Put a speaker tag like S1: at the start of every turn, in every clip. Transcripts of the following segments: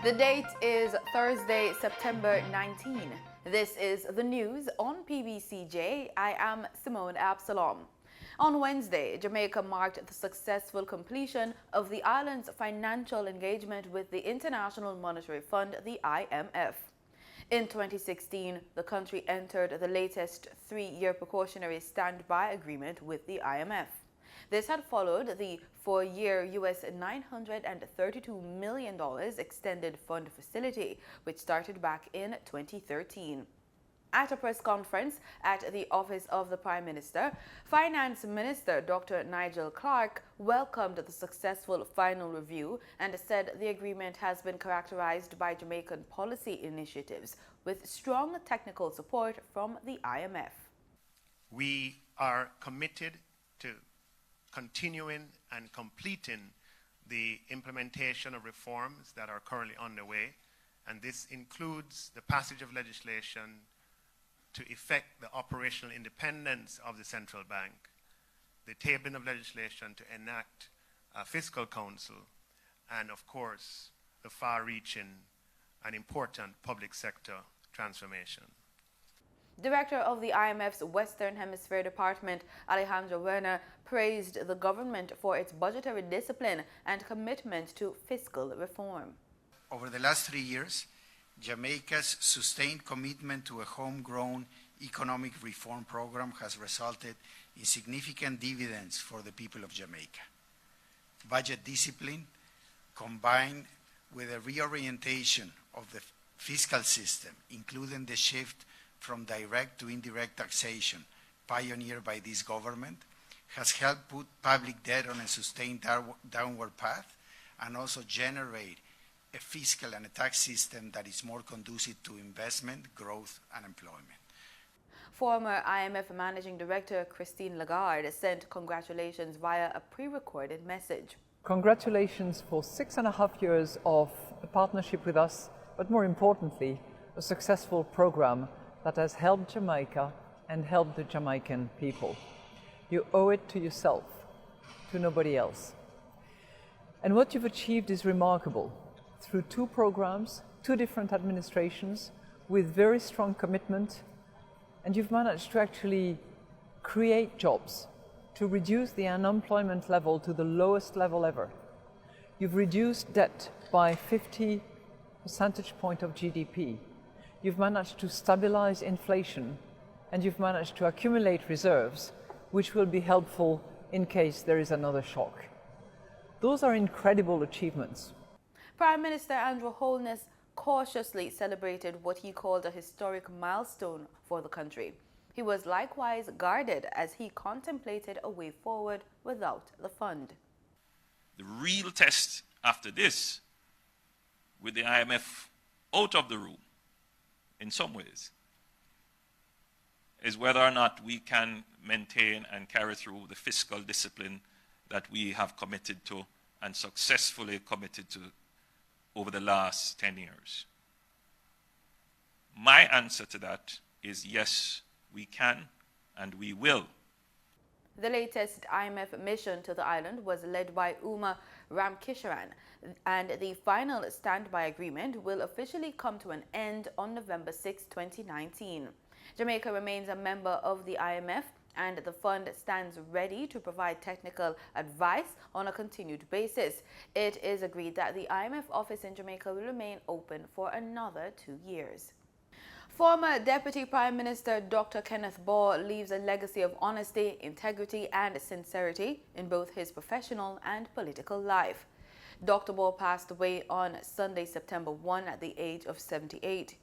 S1: The date is Thursday, September 19. This is the news on PBCJ. I am Simone Absalom. On Wednesday, Jamaica marked the successful completion of the island's financial engagement with the International Monetary Fund, the IMF. In 2016, the country entered the latest three-year precautionary standby agreement with the IMF. This had followed the four-year US $932 million extended fund facility, which started back in 2013. At a press conference at the office of the Prime Minister, Finance Minister Dr. Nigel Clarke welcomed the successful final review and said the agreement has been characterized by Jamaican policy initiatives with strong technical support from the IMF.
S2: We are committed to continuing and completing the implementation of reforms that are currently underway, and this includes the passage of legislation to effect the operational independence of the central bank, the tabling of legislation to enact a fiscal council, and of course, the far-reaching and important public sector transformation.
S1: Director of the IMF's Western Hemisphere Department, Alejandro Werner, praised the government for its budgetary discipline and commitment to fiscal reform.
S3: Over the last 3 years, Jamaica's sustained commitment to a homegrown economic reform program has resulted in significant dividends for the people of Jamaica. Budget discipline, combined with a reorientation of the fiscal system, including the shift from direct to indirect taxation pioneered by this government, has helped put public debt on a sustained downward path and also generate a fiscal and a tax system that is more conducive to investment, growth, and employment.
S1: Former IMF Managing Director Christine Lagarde sent congratulations via a pre-recorded message.
S4: Congratulations for 6.5 years of a partnership with us, but more importantly, a successful program that has helped Jamaica and helped the Jamaican people. You owe it to yourself, to nobody else. And what you've achieved is remarkable. Through 2 programs, 2 different administrations, with very strong commitment, and you've managed to actually create jobs, to reduce the unemployment level to the lowest level ever. You've reduced debt by 50 percentage points of GDP. You've managed to stabilize inflation, and you've managed to accumulate reserves, which will be helpful in case there is another shock. Those are incredible achievements.
S1: Prime Minister Andrew Holness cautiously celebrated what he called a historic milestone for the country. He was likewise guarded as he contemplated a way forward without the fund.
S5: The real test after this, with the IMF out of the room, in some ways, is whether or not we can maintain and carry through the fiscal discipline that we have committed to and successfully committed to over the last 10 years. My answer to that is yes, we can and we will.
S1: The latest IMF mission to the island was led by Uma Ramkisharan, and the final standby agreement will officially come to an end on November 6, 2019. Jamaica remains a member of the IMF, and the fund stands ready to provide technical advice on a continued basis. It is agreed that the IMF office in Jamaica will remain open for another 2 years. Former Deputy Prime Minister Dr. Kenneth Baugh leaves a legacy of honesty, integrity, and sincerity in both his professional and political life. Dr. Baugh passed away on Sunday, September 1 at the age of 78.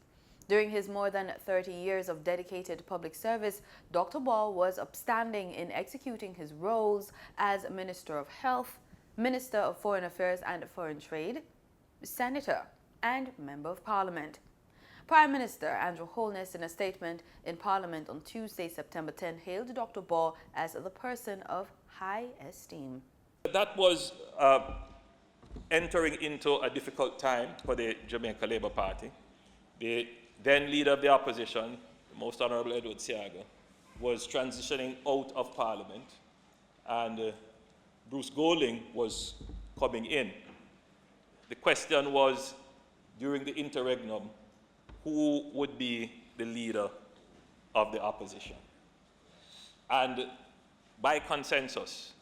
S1: During his more than 30 years of dedicated public service, Dr. Baugh was upstanding in executing his roles as Minister of Health, Minister of Foreign Affairs and Foreign Trade, Senator, and Member of Parliament. Prime Minister Andrew Holness, in a statement in Parliament on Tuesday, September 10, hailed Dr. Baugh as the person of high esteem.
S5: That was entering into a difficult time for the Jamaica Labour Party. The then leader of the opposition, the Most Honourable Edward Siaga, was transitioning out of Parliament, and Bruce Golding was coming in. The question was, during the interregnum who would be the leader of the opposition. And by consensus,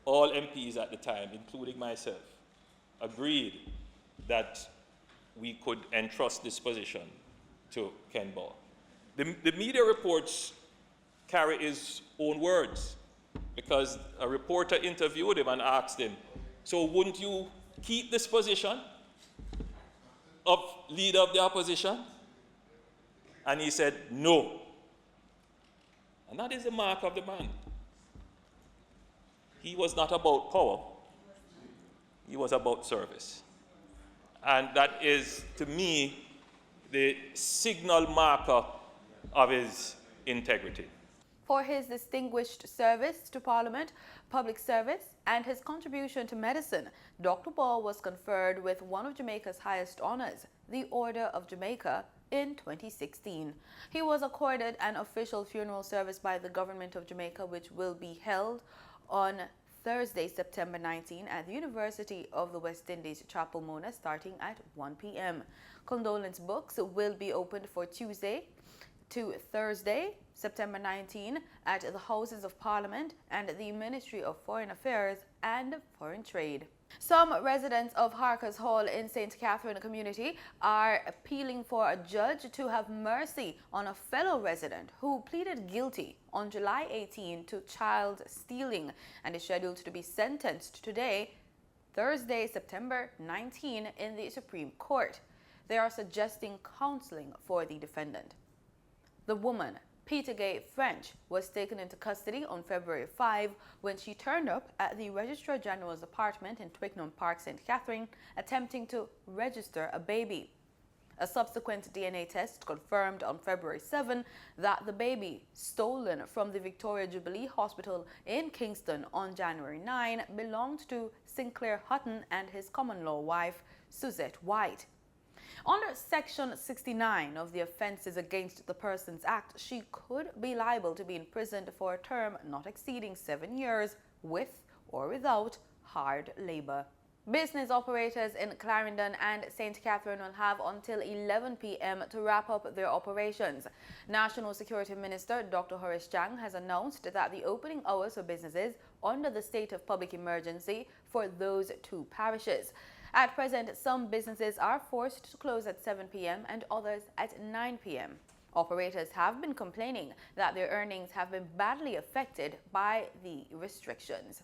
S5: all MPs at the time, including myself, agreed that we could entrust this position to Ken Baugh. The media reports carry his own words, because a reporter interviewed him and asked him, so wouldn't you keep this position of leader of the opposition? And he said, no. And that is the mark of the man. He was not about power. He was about service. And that is, to me, the signal marker of his integrity.
S1: For his distinguished service to Parliament, public service, and his contribution to medicine, Dr. Baugh was conferred with one of Jamaica's highest honors, the Order of Jamaica, in 2016. He was accorded an official funeral service by the government of Jamaica, which will be held on Thursday, September 19, at the University of the West Indies, Chapel Mona, starting at 1 p.m. Condolence books will be opened for Tuesday to Thursday, September 19, at the Houses of Parliament and the Ministry of Foreign Affairs and Foreign Trade. Some residents of Harkers Hall in St. Catherine community are appealing for a judge to have mercy on a fellow resident who pleaded guilty on July 18 to child stealing and is scheduled to be sentenced today, Thursday, September 19, in the Supreme Court. They are suggesting counseling for the defendant. The woman, Pbcj French, was taken into custody on February 5 when she turned up at the Registrar General's apartment in Twickenham Park, St. Catherine, attempting to register a baby. A subsequent DNA test confirmed on February 7 that the baby, stolen from the Victoria Jubilee Hospital in Kingston on January 9, belonged to Sinclair Hutton and his common-law wife, Suzette White. Under Section 69 of the Offences Against the Persons Act, she could be liable to be imprisoned for a term not exceeding 7 years with or without hard labor. Business operators in Clarendon and St. Catherine will have until 11 p.m. to wrap up their operations. National Security Minister Dr. Horace Chang has announced that the opening hours for businesses under the state of public emergency for those two parishes. At present, some businesses are forced to close at 7 p.m. and others at 9 p.m. Operators have been complaining that their earnings have been badly affected by the restrictions.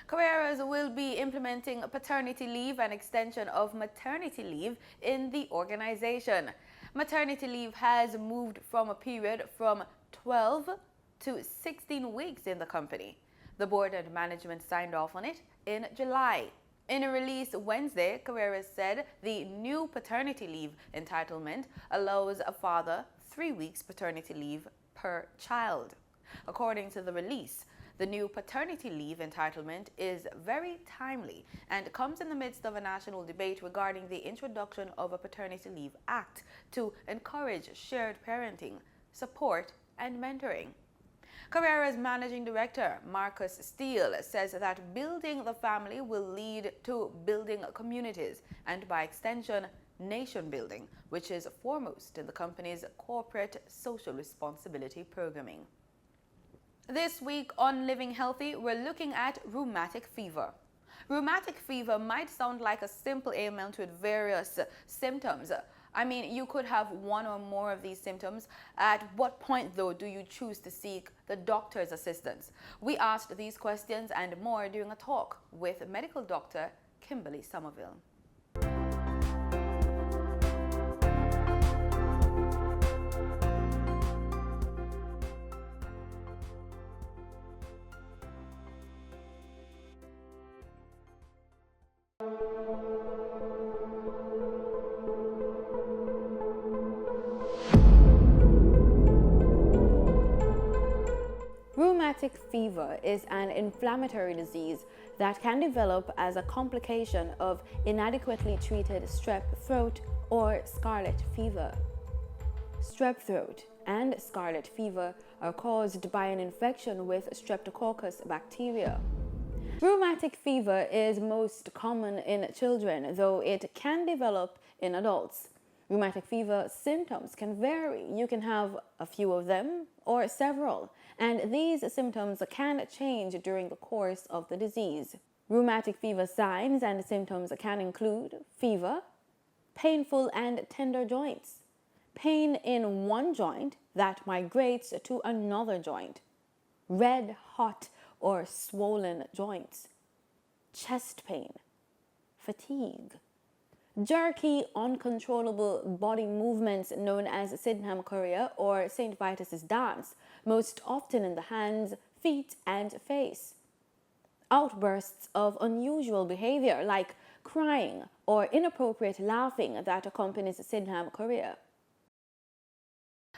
S1: Carreras will be implementing paternity leave and extension of maternity leave in the organization. Maternity leave has moved from a period from 12 to 16 weeks in the company. The board and management signed off on it in July. In a release Wednesday, Carreras said the new paternity leave entitlement allows a father 3 weeks paternity leave per child. According to the release, the new paternity leave entitlement is very timely and comes in the midst of a national debate regarding the introduction of a Paternity Leave Act to encourage shared parenting, support, and mentoring. Carreras Managing Director Marcus Steele says that building the family will lead to building communities and, by extension, nation building, which is foremost in the company's corporate social responsibility programming. This week on Living Healthy, we're looking at rheumatic fever. Rheumatic fever might sound like a simple ailment with various symptoms. I mean, you could have one or more of these symptoms. At what point, though, do you choose to seek the doctor's assistance? We asked these questions and more during a talk with medical doctor Kimberly Somerville. Rheumatic fever is an inflammatory disease that can develop as a complication of inadequately treated strep throat or scarlet fever. Strep throat and scarlet fever are caused by an infection with Streptococcus bacteria. Rheumatic fever is most common in children, though it can develop in adults. Rheumatic fever symptoms can vary. You can have a few of them or several, and these symptoms can change during the course of the disease. Rheumatic fever signs and symptoms can include fever, painful and tender joints, pain in one joint that migrates to another joint, red, hot, or swollen joints, chest pain, fatigue, jerky, uncontrollable body movements known as Sydenham chorea or St. Vitus's dance, most often in the hands, feet, and face. Outbursts of unusual behavior like crying or inappropriate laughing that accompanies Sydenham chorea.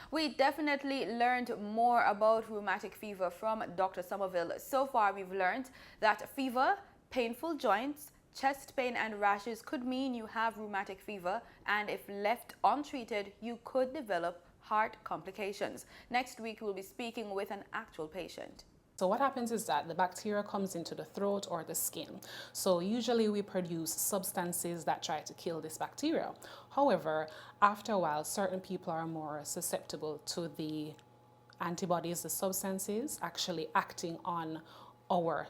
S1: We definitely learned more about rheumatic fever from Dr. Somerville. So far, we've learned that fever, painful joints, chest pain and rashes could mean you have rheumatic fever, and if left untreated, you could develop heart complications. Next week, we'll be speaking with an actual patient.
S6: So what happens is that the bacteria comes into the throat or the skin. So usually we produce substances that try to kill this bacteria. However, after a while, certain people are more susceptible to the antibodies, the substances actually acting on our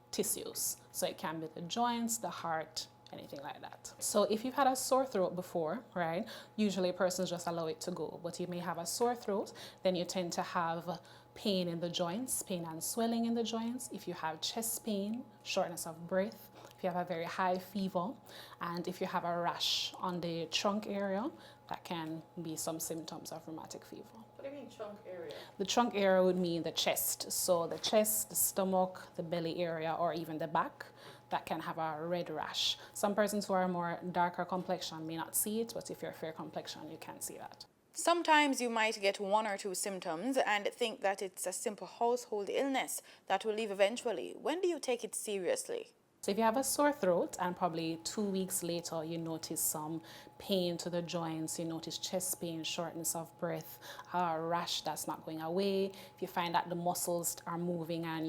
S6: tissues. So it can be the joints, the heart, anything like that. So if you've had a sore throat before, right, usually persons just allow it to go. But you may have a sore throat, then you tend to have pain in the joints, pain and swelling in the joints. If you have chest pain, shortness of breath, if you have a very high fever, and if you have a rash on the trunk area, that can be some symptoms of rheumatic fever.
S1: What do you mean trunk area?
S6: The trunk area would mean the chest. So the chest, the stomach, the belly area, or even the back, that can have a red rash. Some persons who are more darker complexion may not see it, but if you're fair complexion, you can see that.
S1: Sometimes you might get one or two symptoms and think that it's a simple household illness that will leave eventually. When do you take it seriously?
S6: So if you have a sore throat and probably 2 weeks later you notice some pain to the joints, you notice chest pain, shortness of breath, a rash that's not going away, if you find that the muscles are moving and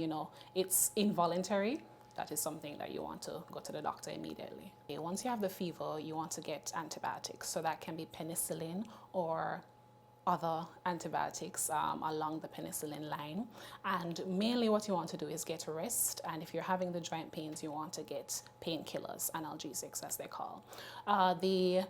S6: it's involuntary, that is something that you want to go to the doctor immediately. Once you have the fever, you want to get antibiotics. So that can be penicillin or other antibiotics along the penicillin line. And mainly what you want to do is get rest. And if you're having the joint pains, you want to get painkillers, analgesics as they call. The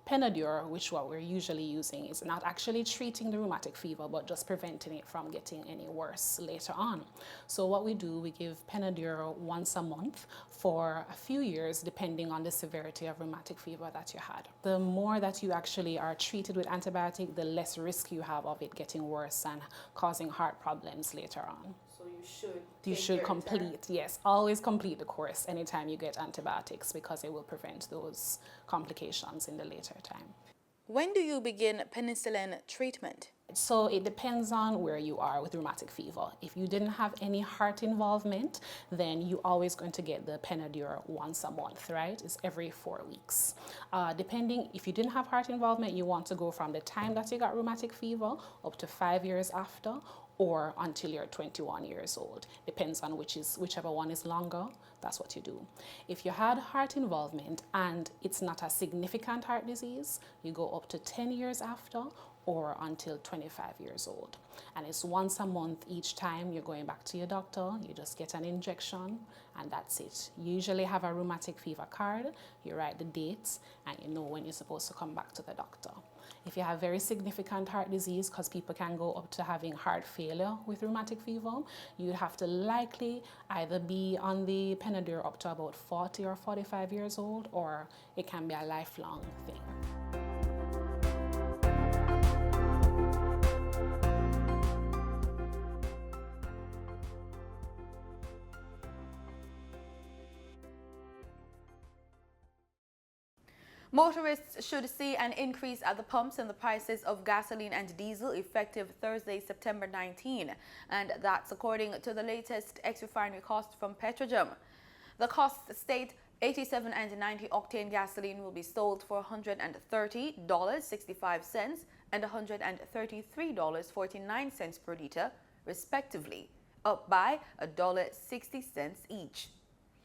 S6: Panadol, which what we're usually using, is not actually treating the rheumatic fever, but just preventing it from getting any worse later on. So what we do, we give Panadol once a month for a few years, depending on the severity of rheumatic fever that you had. The more that you actually are treated with antibiotic, the less risk you have of it getting worse and causing heart problems later on. You should complete, yes, always complete the course anytime you get antibiotics, because it will prevent those complications in the later time.
S1: When do you begin penicillin treatment?
S6: So it depends on where you are with rheumatic fever. If you didn't have any heart involvement, then you're always going to get the Panadol once a month, right? It's every 4 weeks. Depending, if you didn't have heart involvement, you want to go from the time that you got rheumatic fever up to 5 years after, or until you're 21 years old. Depends on whichever one is longer, that's what you do. If you had heart involvement and it's not a significant heart disease, you go up to 10 years after, or until 25 years old. And it's once a month each time you're going back to your doctor, you just get an injection, and that's it. You usually have a rheumatic fever card, you write the dates, and you know when you're supposed to come back to the doctor. If you have very significant heart disease, because people can go up to having heart failure with rheumatic fever, you'd have to likely either be on the Panadol up to about 40 or 45 years old, or it can be a lifelong thing.
S1: Motorists should see an increase at the pumps in the prices of gasoline and diesel effective Thursday, September 19, and that's according to the latest ex-refinery cost from Petrojam. The costs state 87 and 90 octane gasoline will be sold for $130.65 and $133.49 per liter, respectively. up by $1.60 each.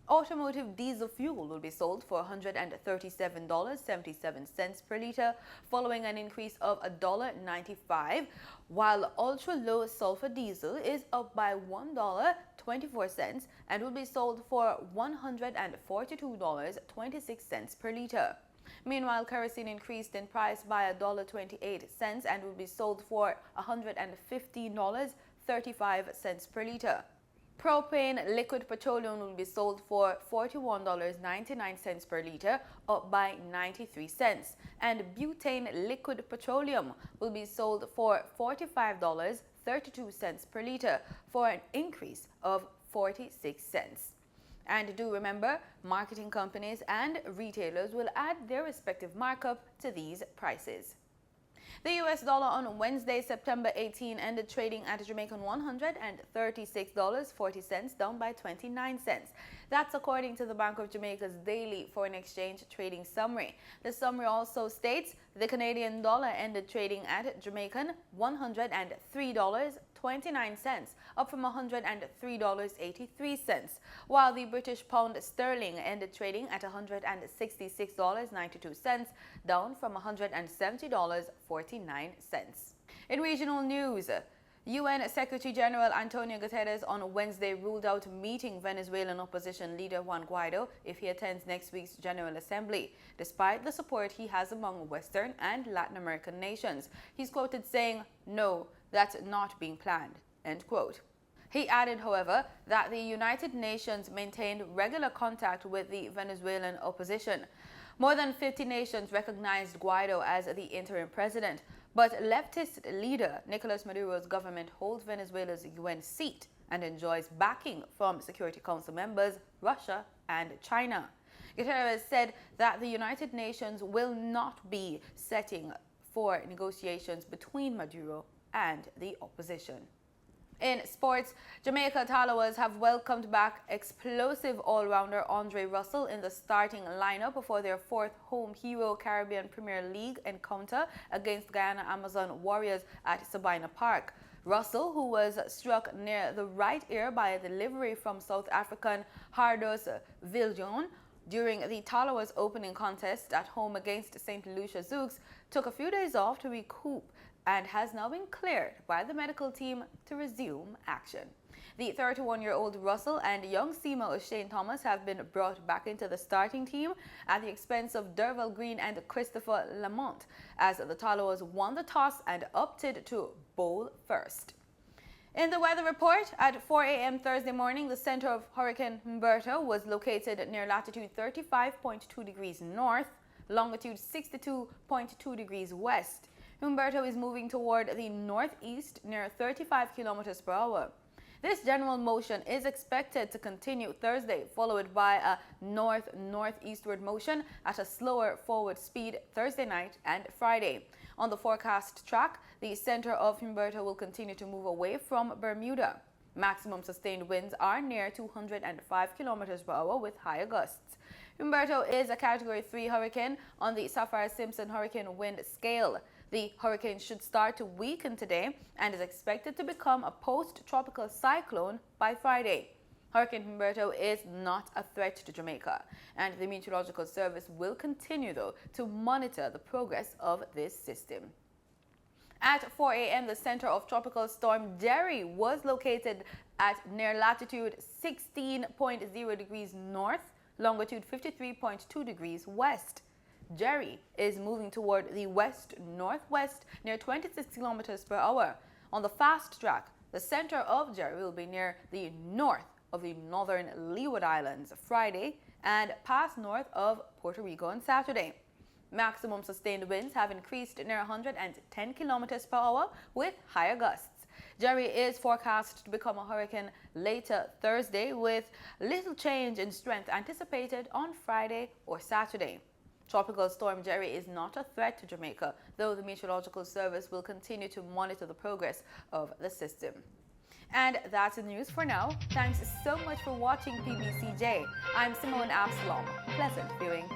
S1: Automotive diesel fuel will be sold for $137.77 per litre, following an increase of $1.95, while ultra-low sulfur diesel is up by $1.24 and will be sold for $142.26 per litre. Meanwhile, kerosene increased in price by $1.28 and will be sold for $115.35 per litre. Propane liquid petroleum will be sold for $41.99 per litre, up by 93 cents, and butane liquid petroleum will be sold for $45.32 per litre, for an increase of 46 cents. And do remember, marketing companies and retailers will add their respective markup to these prices. The US dollar on Wednesday, September 18, ended trading at Jamaican $136.40, down by 29 cents. That's according to the Bank of Jamaica's daily foreign exchange trading summary. The summary also states the Canadian dollar ended trading at Jamaican $103.29, up from $103.83, while the British pound sterling ended trading at $166.92, down from $170.49. In regional news, UN Secretary General Antonio Guterres on Wednesday ruled out meeting Venezuelan opposition leader Juan Guaido if he attends next week's General Assembly, despite the support he has among Western and Latin American nations. He's quoted saying, "No, that's not being planned," end quote. He added, however, that the United Nations maintained regular contact with the Venezuelan opposition. More than 50 nations recognized Guaido as the interim president, but leftist leader Nicolas Maduro's government holds Venezuela's UN seat and enjoys backing from Security Council members Russia and China. Guterres said that the United Nations will not be setting for negotiations between Maduro and the opposition. In sports, Jamaica Tallawahs have welcomed back explosive all-rounder Andre Russel in the starting lineup for their fourth home Hero Caribbean Premier League encounter against Guyana Amazon Warriors at Sabina Park. Russel, who was struck near the right ear by a delivery from South African Harkers Hall during the Tallawahs opening contest at home against St. Lucia Zouks, took a few days off to recoup and has now been cleared by the medical team to resume action. The 31-year-old Russell and young seamer Shane Thomas have been brought back into the starting team at the expense of Derval Green and Christopher Lamont, as the Tallawahs won the toss and opted to bowl first. In the weather report, at 4 a.m. Thursday morning, the center of Hurricane Humberto was located near latitude 35.2 degrees north, longitude 62.2 degrees west. Humberto is moving toward the northeast near 35 kilometers per hour. This general motion is expected to continue Thursday, followed by a north-northeastward motion at a slower forward speed Thursday night and Friday. On the forecast track, the center of Humberto will continue to move away from Bermuda. Maximum sustained winds are near 205 kilometers per hour with higher gusts. Humberto is a Category 3 hurricane on the Saffir-Simpson hurricane wind scale. The hurricane should start to weaken today and is expected to become a post-tropical cyclone by Friday. Hurricane Humberto is not a threat to Jamaica, and the Meteorological Service will continue, though, to monitor the progress of this system. At 4 a.m., the center of Tropical Storm Jerry was located at near latitude 16.0 degrees north, longitude 53.2 degrees west. Jerry is moving toward the west-northwest near 26 kilometers per hour. On the fast track, the center of Jerry will be near the north of the northern Leeward Islands Friday and pass north of Puerto Rico on Saturday. Maximum sustained winds have increased near 110 kilometers per hour with higher gusts. Jerry is forecast to become a hurricane later Thursday, with little change in strength anticipated on Friday or Saturday. Tropical Storm Jerry is not a threat to Jamaica, though the Meteorological Service will continue to monitor the progress of the system. And that's the news for now. Thanks so much for watching PBCJ. I'm Simone Absalom. Pleasant viewing.